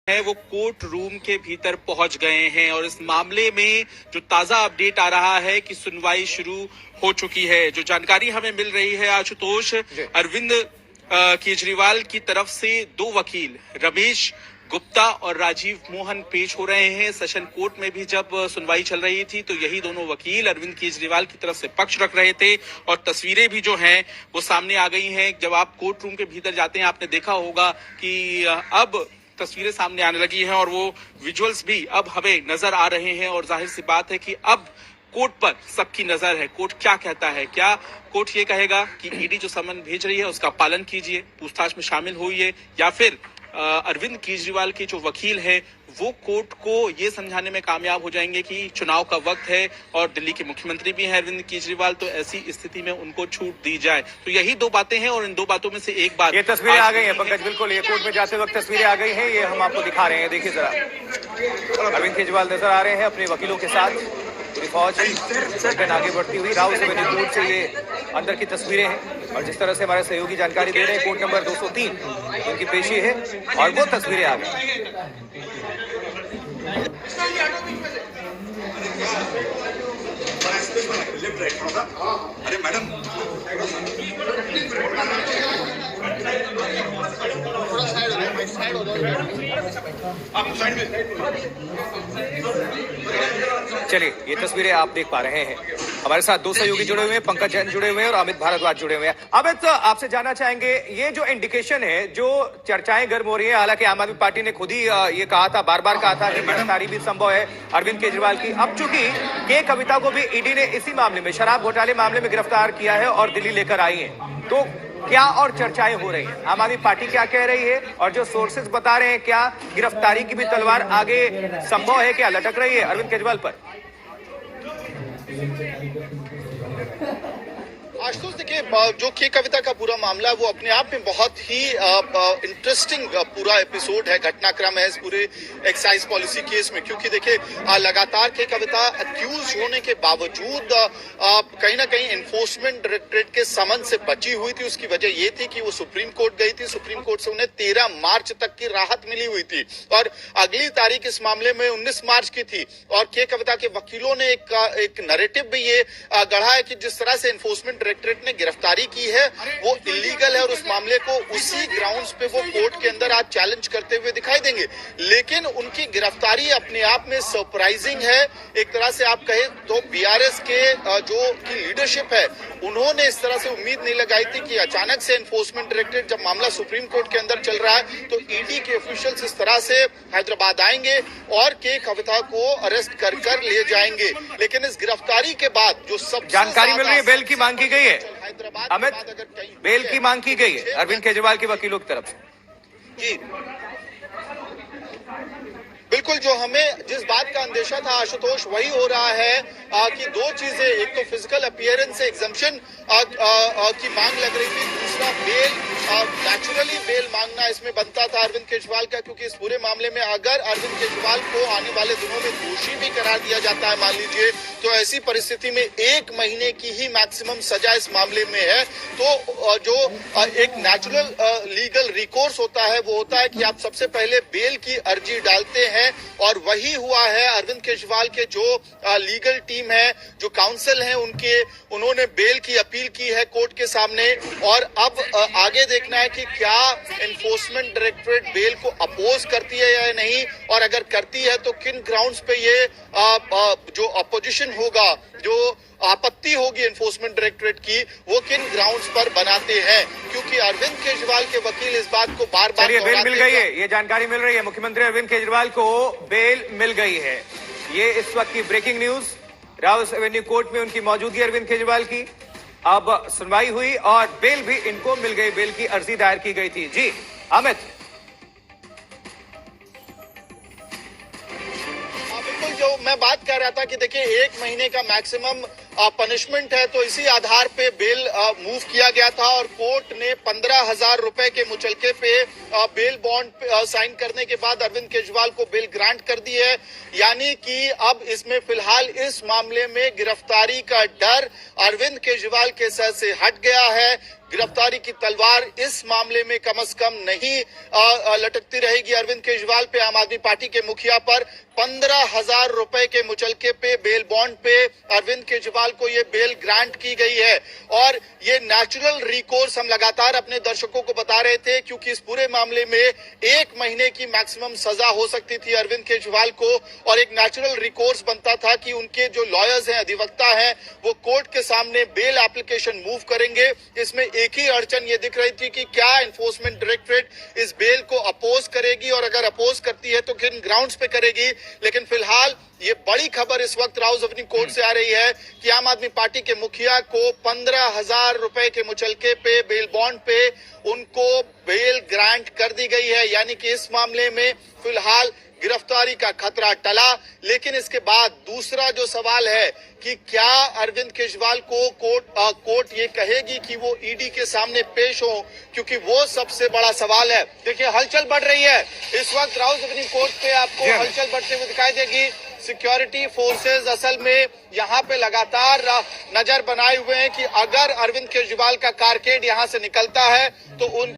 है वो court room के भीतर पहुंच गए हैं और इस मामले में जो ताजा अपडेट आ रहा है कि सुनवाई शुरू हो चुकी है। जो जानकारी हमें मिल रही है आशुतोष, अरविंद केजरीवाल की तरफ से दो वकील रमेश गुप्ता और राजीव मोहन पेश हो रहे हैं। सेशन कोर्ट में भी जब सुनवाई चल रही थी तो यही दोनों वकील अरविंद केजरीवाल की तरफ से पक्ष रख रहे थे और तस्वीरें भी जो हैं वो सामने आ गई हैं। जब आप कोर्ट रूम के भीतर जाते हैं आपने देखा होगा कि अब तस्वीरें सामने आने लगी हैं और वो विजुअल्स भी अब हमें नजर आ रहे हैं और जाहिर सी बात है कि अब कोर्ट पर सबकी नजर है। कोर्ट क्या कहता है? क्या कोर्ट ये कहेगा कि ईडी जो समन भेज रही है उसका पालन कीजिए, पूछताछ में शामिल होइए, या फिर अरविंद केजरीवाल के जो वकील हैं वो कोर्ट को ये समझाने में कामयाब हो जाएंगे कि चुनाव का वक्त है और दिल्ली के मुख्यमंत्री भी हैं अरविंद केजरीवाल, तो ऐसी स्थिति में उनको छूट दी जाए। तो यही दो बातें हैं और इन दो बातों में से एक बात ये तस्वीरें आ गई हैं पंकज, बिल्कुल ये कोर्ट में जाते वक्त तस्वीरें आ गई हैं, ये हम आपको दिखा रहे हैं। देखिए जरा, अरविंद केजरीवाल नजर आ रहे हैं अपने वकीलों के साथ, पूरी फौज आगे बढ़ती हुई। राउस एवेन्यू कोर्ट से ये अंदर की तस्वीरें हैं और जिस तरह से हमारे सहयोगी जानकारी दे रहे हैं, कोर्ट नंबर 203 उनकी पेशी है और वो तस्वीरें आ गई। अरे मैडम, चलिए ये तस्वीरें आप देख पा रहे हैं। हमारे साथ दो सहयोगी जुड़े हुए हैं, पंकज जैन जुड़े हुए हैं और अमित भारद्वाज जुड़े हुए हैं। अमित, आपसे जानना चाहेंगे ये जो इंडिकेशन है, जो चर्चाएं गर्म हो रही है, हालांकि आम आदमी पार्टी ने खुद ही ये कहा था, बार बार कहा था कि गिरफ्तारी भी संभव है अरविंद केजरीवाल की। अब चूंकि के कविता को भी ईडी ने इसी मामले में, शराब घोटाले मामले में गिरफ्तार किया है और दिल्ली लेकर आई है, तो क्या और चर्चाएं हो रही हैं? आम आदमी पार्टी क्या कह रही है और जो सोर्सेज बता रहे हैं, क्या गिरफ्तारी की भी तलवार आगे संभव है, क्या लटक रही है अरविंद केजरीवाल पर? आशुतोष, देखिए, जो के कविता का पूरा मामला है वो अपने आप में बहुत ही इंटरेस्टिंग पूरा एपिसोड है, घटनाक्रम है इस पूरे एक्साइज पॉलिसी केस में। क्योंकि देखिए, लगातार के कविता अक्यूज होने के बावजूद कहीं ना कहीं एनफोर्समेंट डायरेक्टरेट के समन से बची हुई थी। उसकी वजह ये थी कि वो सुप्रीम कोर्ट गई थी, सुप्रीम कोर्ट से उन्हें 13 मार्च तक की राहत मिली हुई थी और अगली तारीख इस मामले में 19 मार्च की थी। और के कविता के वकीलों ने एक नैरेटिव भी ये गढ़ा है कि जिस तरह से एनफोर्समेंट डायरेक्टरेट ने गिरफ्तारी की है वो इलीगल है और उस मामले को उसी ग्राउंड्स पे वो कोर्ट के अंदर आज चैलेंज करते हुए दिखाई देंगे। लेकिन उनकी गिरफ्तारी अपने आप में सरप्राइजिंग है। एक तरह से आप कहें तो बीआरएस के जो की लीडरशिप है, उन्होंने इस तरह से उम्मीद नहीं लगाई थी कि अचानक से एनफोर्समेंट डायरेक्टरेट, जब मामला सुप्रीम कोर्ट के अंदर चल रहा है, तो ईडी के ऑफिशियल्स इस तरह से हैदराबाद आएंगे और के कविता को अरेस्ट कर ले जाएंगे। लेकिन इस गिरफ्तारी के बाद जो सब जानकारी मिल रही है, बेल की मांग की गई है हैदराबाद, अमित, बेल की मांग की गई है अरविंद केजरीवाल के वकीलों की तरफ से। जी बिल्कुल, जो हमें जिस बात का अंदेशा था आशुतोष, वही हो रहा है कि दो चीजें, एक तो फिजिकल अपीयरेंस से एग्जम्पशन की मांग लग रही थी, दूसरा बेल, नेचुरली बेल मांगना इसमें बनता था अरविंद केजरीवाल का। क्योंकि इस पूरे मामले में अगर अरविंद केजरीवाल को आने वाले दिनों में दोषी भी करार दिया जाता है, मान लीजिए, तो ऐसी परिस्थिति में 1 महीने की ही मैक्सिमम सजा इस मामले में है। तो जो एक नेचुरल लीगल रिकोर्स होता है वो होता है कि आप सबसे पहले बेल की अर्जी डालते हैं और वही हुआ है। अरविंद केजरीवाल के जो लीगल टीम है, जो काउंसिल है, उन्होंने बेल की अपील की है कोर्ट के सामने और अब आगे देखना है कि क्या एनफोर्समेंट डायरेक्टरेट बेल को अपोज करती है या नहीं, और अगर करती है तो किन ग्राउंड्स पे ये जो अपोजिशन होगा, जो आपत्ति होगी एनफोर्समेंट डायरेक्टरेट की, वो किन ग्राउंड्स पर बनाते हैं। क्योंकि अरविंद केजरीवाल के वकील इस बात को बार बार बेल मिल गई है, ये जानकारी मिल रही है, मुख्यमंत्री अरविंद केजरीवाल को बेल मिल गई है। ये इस वक्त की breaking news. Rouse Avenue Court में उनकी मौजूदगी अरविंद केजरीवाल की, अब सुनवाई हुई और बेल भी इनको मिल गई, बेल की अर्जी दायर की गई थी। जी अमित, बिल्कुल, जो मैं बात कर रहा था कि देखिए 1 महीने का मैक्सिमम पनिशमेंट है, तो इसी आधार पे बेल मूव किया गया था और कोर्ट ने 15,000 रुपए के मुचलके पे बेल बॉन्ड साइन करने के बाद अरविंद केजरीवाल को बेल ग्रांट कर दी है। यानी कि अब इसमें फिलहाल इस मामले में गिरफ्तारी का डर अरविंद केजरीवाल के सर से हट गया है। गिरफ्तारी की तलवार इस मामले में कम से कम नहीं लटकती रहेगी अरविंद केजरीवाल पे। आम आदमी पार्टी के मुखिया पर 15,000 रुपए के मुचलके पे बेल बॉन्ड पे अरविंद केजरीवाल को ये बेल ग्रांट की गई है और ये नेचुरल रिकोर्स हम लगातार अपने दर्शकों को बता रहे थे, क्योंकि इस पूरे मामले में 1 महीने की मैक्सिमम सजा हो सकती थी अरविंद केजरीवाल को और एक नेचुरल रिकोर्स बनता था कि उनके जो लॉयर्स हैं, अधिवक्ता हैं, वो कोर्ट के सामने बेल एप्लीकेशन मूव करेंगे। इसमें एक ही अड़चन ये दिख रही थी कि क्या एनफोर्समेंट डायरेक्टरेट इस बेल को अपोज करेगी और अगर अपोज करती है तो किन ग्राउंड्स पे करेगी। लेकिन फिलहाल ये बड़ी खबर इस वक्त राउज़ावनी कोर्ट से आ रही है कि आम आदमी पार्टी के मुखिया को 15,000 रुपए के मुचलके पे बेल बॉन्ड पे उनको बेल ग्रांट कर दी गई है। यानी कि इस मामले में फिलहाल गिरफ्तारी का खतरा टला। लेकिन इसके बाद दूसरा जो सवाल है कि क्या अरविंद केजरीवाल को कोर्ट ये कहेगी कि वो ईडी के सामने पेश हो, क्योंकि वो सबसे बड़ा सवाल है। देखिए हलचल बढ़ रही है इस वक्त राउज़ावनी कोर्ट पे, आपको हलचल बढ़ते हुए दिखाई देगी। सिक्योरिटी फोर्सेस असल में यहाँ पे लगातार नजर बनाए हुए हैं कि अगर अरविंद केजरीवाल का कारकेड यहाँ से निकलता है तो उन